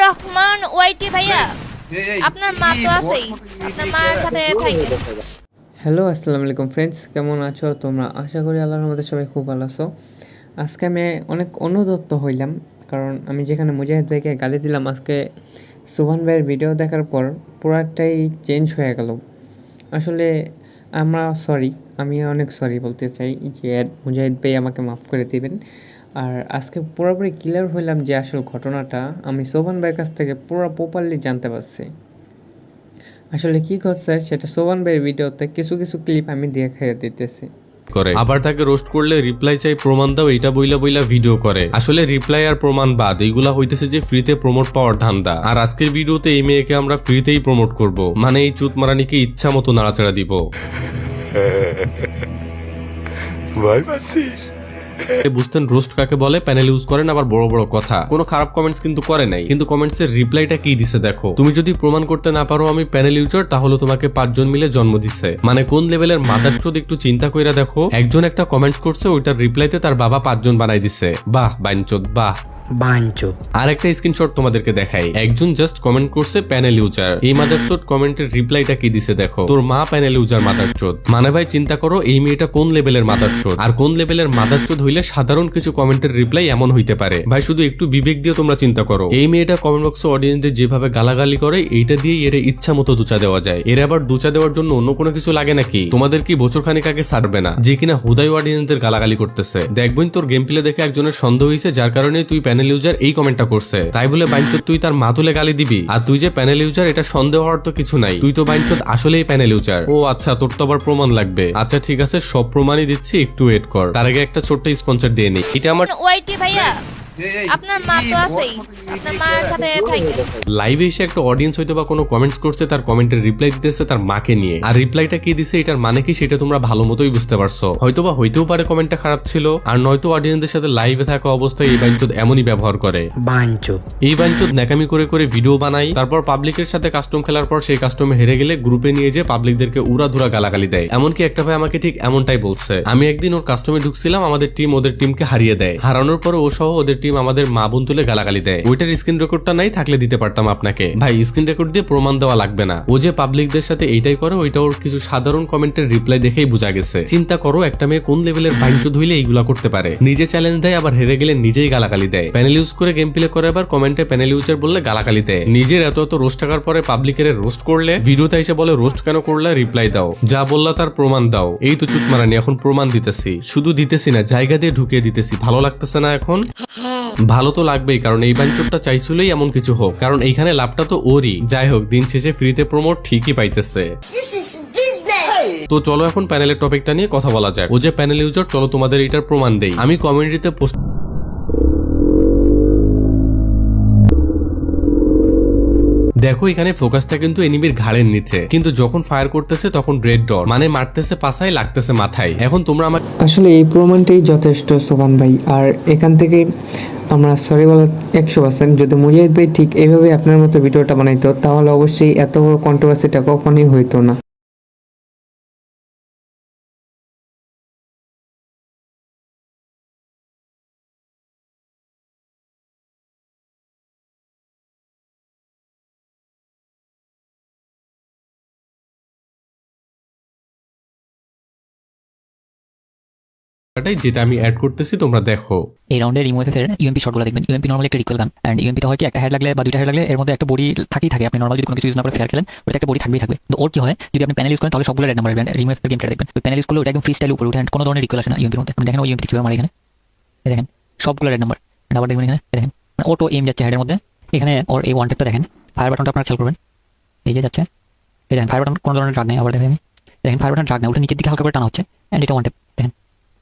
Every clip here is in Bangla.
রহমান ওয়াইটি ভাইয়া, আপনার মা তো আছেই, আপনার মার সাথে থাকেন। হ্যালো আসসালামু আলাইকুম ফ্রেন্ডস, কেমন আছো তোমরা? আশা করি আল্লাহর রহমতে সবাই খুব ভালো আছো। আজকে আমি অনেক অনুতপ্ত হইলাম, কারণ আমি যেখানে মুজাহিদ ভাইকে গালি দিলাম, আজকে সুবহান ভাইয়ের ভিডিও দেখার পর পুরাটাই চেঞ্জ হয়ে গেল। আসলে আমি অনেক সরি বলতে চাই যে মুজাহিদ ভাই আমাকে মাফ করে দিবেন। আর আজকে পুরোপুরি ক্লিয়ার হইলাম যে আসল ঘটনাটা আমি সুবহান ভাইয়ের কাছ থেকে পুরো প্রপারলি জানতে পারছি। আসলে কি করছে সেটা সোবান ভাইয়ের ভিডিওতে কিছু কিছু ক্লিপ আমি দেখাই দিতেছি। করে আবার তাকে রোস্ট করলে রিপ্লাই চাই, প্রমাণ দাও, এটা বইলা বইলা ভিডিও করে। আসলে রিপ্লাই আর প্রমাণ বাদ এইগুলা হইতেছে যে ফ্রিতে প্রমোট পাওয়ার ধান্দা। আর আজকের ভিডিওতে এই মেয়েকে আমরা ফ্রিতেই প্রমোট করব, মানে এই চুত মারানিকে ইচ্ছা মতো নাড়াচাড়া দিব। বুঝতেন রোস্ট কাকে বলে? প্যানেল ইউজ করেন আবার বড় বড় কথা। কোনো খারাপ কমেন্টস কিন্তু করে নাই, কিন্তু কমেন্টস এর রিপ্লাইটা কি দিছে দেখো। তুমি যদি প্রমাণ করতে না পারো আমি প্যানেল ইউজার, তাহলে তোমাকে 5 জন মিলে জন্ম দিছে। মানে কোন লেভেলের মাদারচোদ একটু চিন্তা কইরা দেখো। একজন একটা কমেন্টস করছে, ওইটার রিপ্লাইতে তার বাবা 5 জন বানাই দিছে। বাহ বাইনচোদ, বাহ। আর একটা স্ক্রিনশট তোমাদেরকে দেখাই। একজন জাস্ট কমেন্ট করছে প্যানেল ইউজার, এই মাদারচোদ কমেন্টের রিপ্লাইটা কি দিছে দেখো। তোর মা প্যানেল ইউজার মাদারচোদ। মানে ভাই চিন্তা করো এই মেয়েটা কোন লেভেলের মাদারচোদ, আর কোন লেভেলের মাদারচোদ হইলে সাধারণ কিছু কমেন্টের রিপ্লাই এমন হইতে পারে। ভাই শুধু একটু বিবেক দিয়ে তোমরা চিন্তা করো। এই মেয়েটা কমেন্ট বক্সে অডিয়েন্সদের যেভাবে গালাগালি করে, এইটা দিয়ে এর ইচ্ছা মতো দুচা দেওয়া যায়। এর আবার দুচা দেওয়ার জন্য অন্য কোনো কিছু লাগে নাকি? তোমাদের কি বছর খানিক আগে ছাড়বে না যে কিনা হুদাই অডিয়েন্সদের গালাগালি করতেছে? দেখবেন তোর গেম প্লে দেখে একজনের সন্দেহ হয়েছে, যার কারণে তুই প্যানেল ইউজার এই কমেন্টটা করছে, তাই বলে বাইনচোদ তুই তার মা তুলে গালি দিবি? আর তুই যে প্যানেল ইউজার এটা সন্দেহ হওয়ার তো কিছু নাই, তুই তো বাইনচোদ আসলেই প্যানেল ইউজার। ও আচ্ছা, তোর তো আবার প্রমাণ লাগবে। আচ্ছা ঠিক আছে, সব প্রমাণই দিচ্ছি, একটু ওয়েট কর। তার আগে একটা ছোট্ট স্পন্সর দিয়ে নি। এটা আমার ওয়াইটি ভাইয়া, আপনার মা তো আছেই, আপনার মার সাথে থাকেন। লাইভে এসে একটা অডিয়েন্স হয়তো বা কোনো কমেন্টস করছে, তার কমেন্টের রিপ্লাই দিতেছে তার মাকে নিয়ে। আর রিপ্লাইটা কি দিছে এটার মানে কি সেটা তোমরা ভালো মতোই বুঝতে পারছো। হয়তো বা হইতেও পারে কমেন্টটা খারাপ ছিল, আর নয়তো অডিয়েন্সদের সাথে লাইভে থাকা অবস্থায় এই বাইনচোদ এমনই ব্যবহার করে। এই বাইনচোদ ন্যাকামি করে করে ভিডিও বানায়, তারপর পাবলিকের সাথে কাস্টম খেলার পর সেই কাস্টমে হেরে গেলে গ্রুপে নিয়ে যে পাবলিকদেরকে উড়াধুরা গালাগালি দেয়। এমনকি একটা ভাই আমাকে ঠিক এমনটাই বলছে। আমি একদিন ওর কাস্টমে ঢুকছিলাম, আমাদের টিম ওদের টিমকে হারিয়ে দেয়। হারানোর পর ও সহ ওদের টিম আমাদের মা বোন তুলে গালাগালি দেয়। ওইটার স্ক্রিন রেকর্ডটা নাই, থাকলে দিতে পারতাম আপনাকে। ভাই স্ক্রিন রেকর্ড দিয়ে প্রমাণ দেওয়া লাগবে না। ও যে পাবলিকদের সাথে এইটাই করে, ওইটা ওর কিছু সাধারণ কমেন্টের রিপ্লাই দেখেই বোঝা গেছে। চিন্তা করো একটা মেয়ে কোন লেভেলের বাইনচোদ হইলে এইগুলা করতে পারে। নিজে চ্যালেঞ্জ দেয়, আবার হেরে গেলে নিজেই গালাগালি দেয়। প্যানেল ইউজ করে গেম প্লে করে, আবার কমেন্টে প্যানেল ইউজার বললে গালাগালি দেয়। নিজের এত এত রোস্ট টাকার পরে পাবলিকের রোস্ট করলে ভিডিওতে এসে বলে রোস্ট কেন করলে, রিপ্লাই দাও, যা বললা তার প্রমাণ দাও। এই তো চুত মারানি, এখন প্রমাণ দিতেছি। শুধু দিতেছি না, জায়গা দিয়ে ঢুকিয়ে দিতেছি। ভালো লাগতেছে না এখন? ভালো তো লাগবেই, কারণ এই বাইনচোদটা চাইছিলই এমন কিছু হোক, কারণ এইখানে লাভটা তো ওরই। যাই হোক, দিন শেষে ফ্রিতে প্রমোট ঠিকই পাইতেছে। তো চলো এখন প্যানেলের টপিকটা নিয়ে কথা বলা যাক। ও যে প্যানেল ইউজার, চলো তোমাদের এটার প্রমাণ দেই। আমি কমিউনিটিতে পোস্ট দেখো, এখানে ফোকাসটা কিন্তু এনিমির ঘাড়ের নিচে, কিন্তু যখন ফায়ার করতেছে তখন রেড ডট, মানে মারতেছে পাছায়, লাগতেছে মাথায়। এখন তোমরা আমার আসলে এই প্রমাণটাই যথেষ্ট সোবান ভাই। আর এখান থেকে আমরা সরি বলা 100%। যদি মুজাহিদ ভাই ঠিক এইভাবে আপনার মতো ভিডিওটা বানাইতো, তাহলে অবশ্যই এত বড় কন্ট্রোভার্সিটা কখনোই হইতো না। যেটা আমি অ্যাড করতেছি তোমরা দেখো। এই রাউন্ডে রিমুভের ইউএমপি শটগুলো দেখবেন। ইউএমপি নরমালি একটা রিকল গান, এন্ড ইউএমপিতে হয় কি একটা হেড লাগলে বা দুইটা হেড লাগলে এর মধ্যে একটা বডি থাকে। আপনি নরমালি যদি কোনো কিছু ইউজ না করে ফেয়ার খেলেন, ওটা একটা বডি থাকবেই থাকবে। তো ওর কি হয়, যদি আপনি প্যানেল ইউজ করেন তাহলে সবগুলো রেড নাম্বার আসবে। রিমুভের গেমটা দেখবেন, তো প্যানেল ইউজ করলে ওটা একদম ফ্রি স্টাইল উপরে উঠে, কোনো ধরনের রিকল আসে না ইউএমপির মধ্যে। আপনি দেখেন ওই ইউএমপি কিভাবে মারে, এখানে দেখেন সবগুলো রেড নাম্বার। আবার দেখবেন এখানে দেখেন মানে অটো এম যাচ্ছে হেডের মধ্যে। এখানে ওর এই ওয়ান টেপটা দেখেন, ফায়ার বাটনটা আপনারা খেয়াল করবেন, এই যে যাচ্ছে, এই দেখেন ফায়ার বাটন কোনো ধরনের ড্রাগ নেই। আবার দেখেন দেখেন ফায়ার বাটন ড্রাগ নেই, ওটা নিচের দিকে হালকা করে টানা হচ্ছে, এন্ড এটা ওয়ান টেপ দেখেন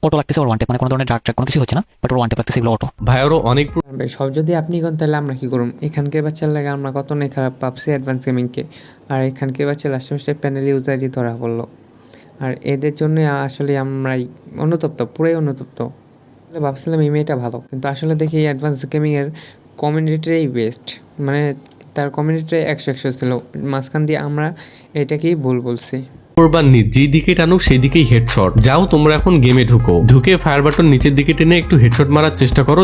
অটো লাগতেছে। ওর ওয়ান টেপ মানে কোনো ধরনের ড্রাগ কোনো কিছু হচ্ছে না, বাট ওর ওয়ান টেপ লাগতেছে, এগুলো অটো। ভাইয়ারও অনেক ভাই সব যদি আপনি করেন তাহলে আমরা কি করুম? এখানকার বাচ্চার লাগে আমরা কত নেই খারাপ ভাবছি অ্যাডভান্স গেমিংকে, আর এখানকার বাচ্চা লাস্ট মাসে প্যানেল ইউজারই ধরা পড়লো। আর এদের জন্য আসলে আমরাই অনুতপ্ত, পুরাই অনুতপ্ত। ভাবছিলাম এই মেয়েটা ভালো, কিন্তু আসলে দেখি অ্যাডভান্স গেমিংয়ের কমিউনিটিটাই বেস্ট। মানে তার কমিউনিটিটাই 100 ছিল, মাঝখান দিয়ে আমরা এটাকেই ভুল বলছি। করবার নি, যেই দিকে টানুক সেই দিকেই হেডশট। যাও তোমরা এখন গেমে ঢুকে ফায়ার বাটন নিচের দিকে টেনে একটু হেডশট মারার চেষ্টা করো।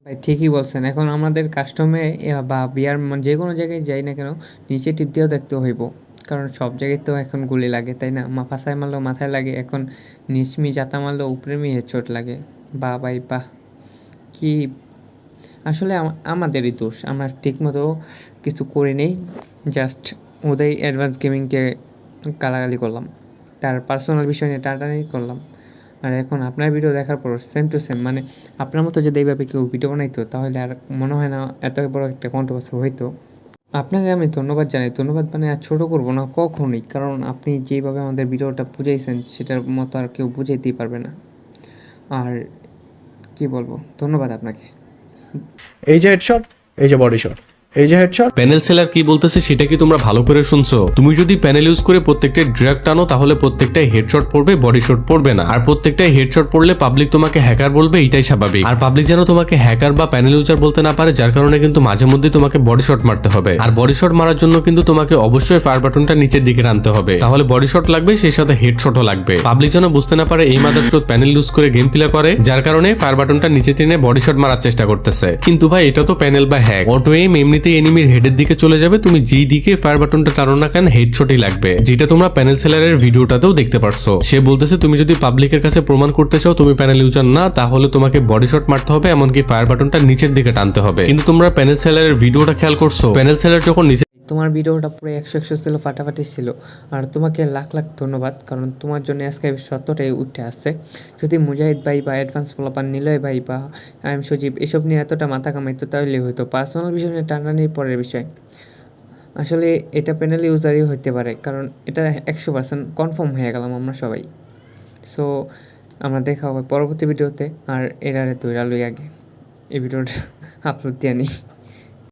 ভাই ঠিকই বলছেন, এখন আমাদের কাস্টমে বা বিয়ার যে কোনো জায়গায় যাই না কেন নিচে টিপ দিয়েও দেখতে হইব, কারণ সব জায়গায় তো এখন গুলি লাগে তাই না, ফাঁসায় মারলেও মাথায় লাগে, এখন নিচমি জাতা মারলেও উপরে মি হেডশট লাগে। বাহ ভাই বাহ, কি আসলে আমাদেরই দোষ, আমরা ঠিকমতো কিছু করি নেই, জাস্ট ওদের অ্যাডভান্স গেমিংকে গালাগালি করলাম, তার পার্সোনাল বিষয় নিয়ে টানাটানি করলাম। আর এখন আপনার ভিডিও দেখার পর সেম টু সেম, মানে আপনার মতো যদি এইভাবে কেউ ভিডিও বানাইতো তাহলে আর মনে হয় না এত বড় একটা কন্ট্রোভার্সি হইতো। আপনাকে আমি ধন্যবাদ জানাই, ধন্যবাদ মানে আর ছোটো করবো না কখনোই, কারণ আপনি যেভাবে আমাদের ভিডিওটা বুঝাইছেন সেটার মতো আর কেউ বুঝাইতেই পারবে না। আর কি বলবো, ধন্যবাদ আপনাকে। এই যে হেডশট, এই যে বডি শট, এই যে হেডশট। প্যানেল সেলার কি বলতেছে সেটা কি তোমরা ভালো করে শুনছো? তুমি যদি প্যানেল ইউজ করে প্রত্যেকটা ড্র্যাগ টানো তাহলে প্রত্যেকটাই হেডশট পড়বে, বডি শট পড়বে না। আর প্রত্যেকটাই হেডশট পড়লে পাবলিক তোমাকে হ্যাকার বলবে, এটাই স্বাভাবিক। আর পাবলিক যেন তোমাকে হ্যাকার বা প্যানেল ইউজার বলতে না পারে, যার কারণে কিন্তু মাঝে মধ্যে তোমাকে বডি শট মারতে হবে। আর বডি শট মারার জন্য কিন্তু তোমাকে অবশ্যই ফায়ার বাটনটা নিচের দিকে টানতে হবে, তাহলে বডি শট লাগবে, সেই সাথে হেডশটও লাগবে। পাবলিক যেন বুঝতে না পারে এই মাদারচোদ প্যানেল ইউজ করে গেম প্লে করে, যার কারণে ফায়ার বাটনটা নিচে টেনে বডি শট মারার চেষ্টা করতেছে। কিন্তু ভাই এটা তো প্যানেল বা হ্যাক, অটো এম এমনিতেই এনিমির হেডের দিকে চলে যাবে, তুমি যেই দিকে ফায়ার বাটনটা টানো না কেন হেডশটই লাগবে, যেটা তোমরা প্যানেল সেলারের ভিডিওটাতেও দেখতে পারছো। সে বলতেছে তুমি যদি পাবলিকের কাছে প্রমাণ করতে চাও তুমি প্যানেল ইউজার না, তাহলে তোমাকে বডি শট মারতে হবে, এমনকি ফায়ার বাটনটা নিচের দিকে টানতে হবে। কিন্তু তোমরা প্যানেল সেলারের ভিডিওটা খেয়াল করছো, প্যানেল সেলার যখন নিচে তোমার ভিডিওটা পুরো 100 ছিল, ফাটাফাটি ছিল। আর তোমাকে লাখ লাখ ধন্যবাদ, কারণ তোমার জন্য আজকে সত্যটাই উঠে আসছে। যদি মুজাহিদ ভাই বা অ্যাডভান্স ফলাপান নিলয় ভাই বা আই এম সজীব এসব নিয়ে এতটা মাথা কামাইতো তাহলে হয়তো পার্সোনাল বিষয় নিয়ে টানাটানির পরের বিষয়। আসলে এটা প্যানেল ইউজারই হতে পারে, কারণ এটা 100% কনফার্ম হয়ে গেলাম আমরা সবাই। সো আমরা দেখা হবে পরবর্তী ভিডিওতে, আর এরারে তৈরা লই আগে এই ভিডিওটা আপলোড দিয়ে নিই।